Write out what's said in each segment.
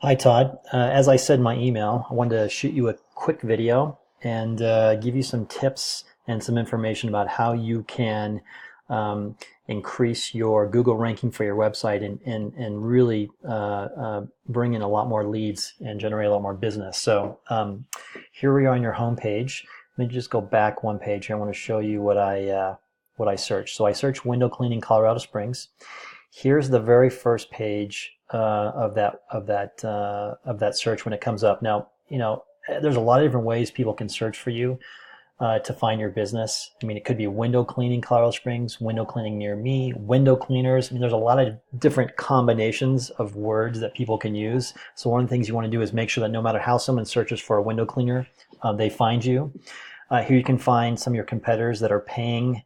Hi, Todd. As I said in my email, I wanted to shoot you a quick video and give you some tips and some information about how you can um, increase your Google ranking for your website and really bring in a lot more leads and generate a lot more business. So here we are on your home page. Let me just go back one page here. I want to show you what I searched. So I searched window cleaning Colorado Springs. Here's the very first page of that search when it comes up. Now, there's a lot of different ways people can search for you to find your business. I mean, it could be window cleaning Colorado Springs, window cleaning near me, window cleaners. I mean, there's a lot of different combinations of words that people can use. So one of the things you want to do is make sure that no matter how someone searches for a window cleaner, they find you. Here you can find some of your competitors that are paying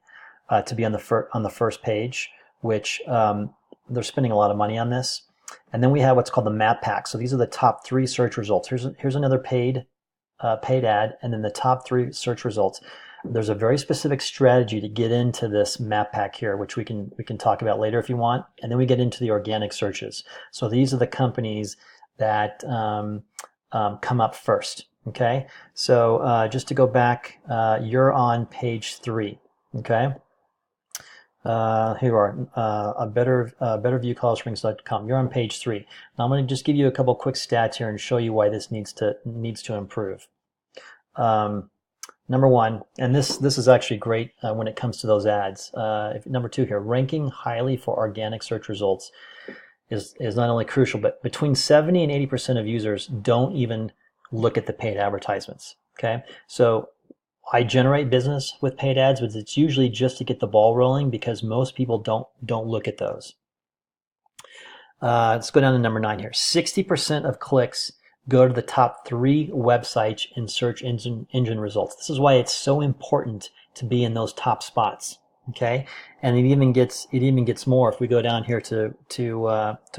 to be on the first page, which they're spending a lot of money on this. And then we have what's called the map pack. So these are the top 3 search results. Here's another paid ad, and then the top 3 search results. There's a very specific strategy to get into this map pack here, which we can talk about later if you want. And then we get into the organic searches. So these are the companies that come up first. Okay. So just to go back, you're on page 3. Okay. Here you are, betterviewcoloradosprings.com. You're on page 3. Now I'm going to just give you a couple quick stats here and show you why this needs to improve. Number 1, and this is actually great when it comes to those ads. Number 2 here, ranking highly for organic search results is not only crucial, but between 70 and 80% of users don't even look at the paid advertisements. Okay, so I generate business with paid ads, but it's usually just to get the ball rolling because most people don't look at those. Let's go down to number 9 here. 60% of clicks go to the top 3 websites in search engine results. This is why it's so important to be in those top spots. Okay, and it even gets more if we go down here to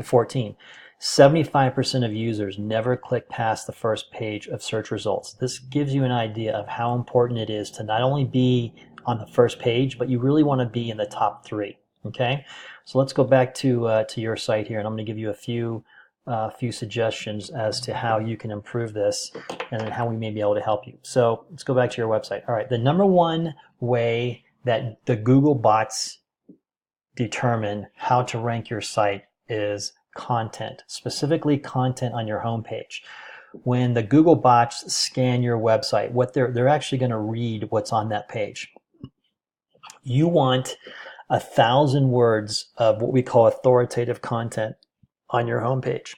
14. 75% of users never click past the first page of search results. This gives you an idea of how important it is to not only be on the first page, but you really want to be in the top 3. Okay, so let's go back to your site here, and I'm going to give you a few suggestions as to how you can improve this and how we may be able to help you. So let's go back to your website. All right, the number 1 way that the Google bots determine how to rank your site is content, specifically content on your homepage. When the Google bots scan your website, what they're actually going to read what's on that page. You want 1,000 words of what we call authoritative content on your homepage.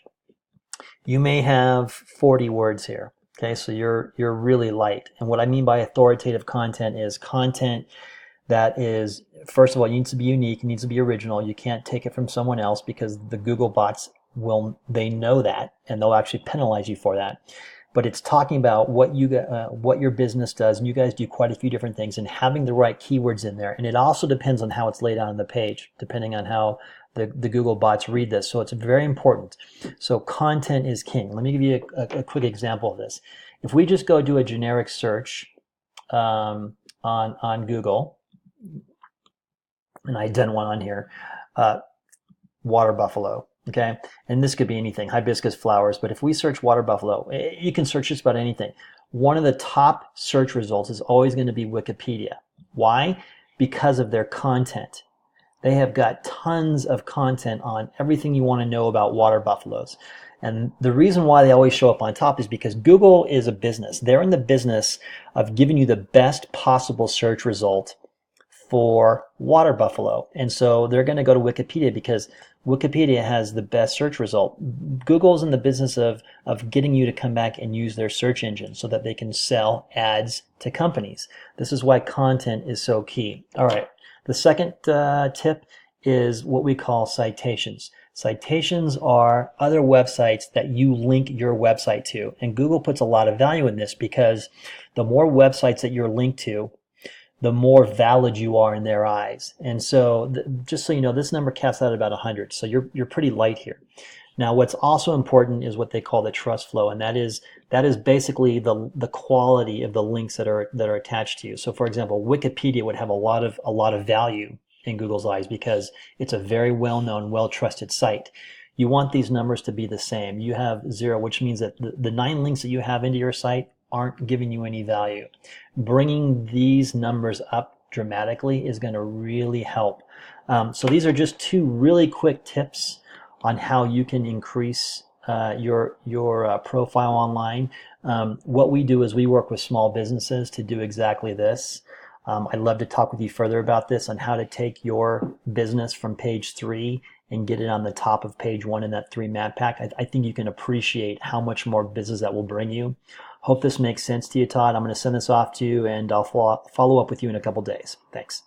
You may have 40 words here. Okay, so you're really light. And what I mean by authoritative content is content that is, first of all, it needs to be unique, it needs to be original. You can't take it from someone else because the Google bots they know that, and they'll actually penalize you for that. But it's talking about what your business does, and you guys do quite a few different things, and having the right keywords in there. And it also depends on how it's laid out on the page, depending on how the Google bots read this. So it's very important. So content is king. Let me give you a quick example of this. If we just go do a generic search on Google, and I done one on here, water buffalo, okay? And this could be anything, hibiscus flowers, but if we search water buffalo, you can search just about anything. One of the top search results is always going to be Wikipedia. Why? Because of their content. They have got tons of content on everything you want to know about water buffaloes. And the reason why they always show up on top is because Google is a business. They're in the business of giving you the best possible search result for water buffalo. And so they're going to go to Wikipedia because Wikipedia has the best search result. Google's in the business of getting you to come back and use their search engine so that they can sell ads to companies. This is why content is so key. All right. The second tip is what we call citations. Citations are other websites that you link your website to. And Google puts a lot of value in this because the more websites that you're linked to, the more valid you are in their eyes. And so just so you know, this number caps out at about 100. So you're pretty light here. Now, what's also important is what they call the trust flow, and that is basically the quality of the links that are attached to you. So, for example, Wikipedia would have a lot of value in Google's eyes because it's a very well-known, well-trusted site. you want these numbers to be the same. You have 0, which means that the 9 links that you have into your site aren't giving you any value. Bringing these numbers up dramatically is going to really help. So these are just 2 really quick tips on how you can increase your profile online. What we do is we work with small businesses to do exactly this. I'd love to talk with you further about this on how to take your business from page 3 and get it on the top of page 1 in that 3 map pack. I think you can appreciate how much more business that will bring you. Hope this makes sense to you, Todd. I'm going to send this off to you, and I'll follow up with you in a couple days. Thanks.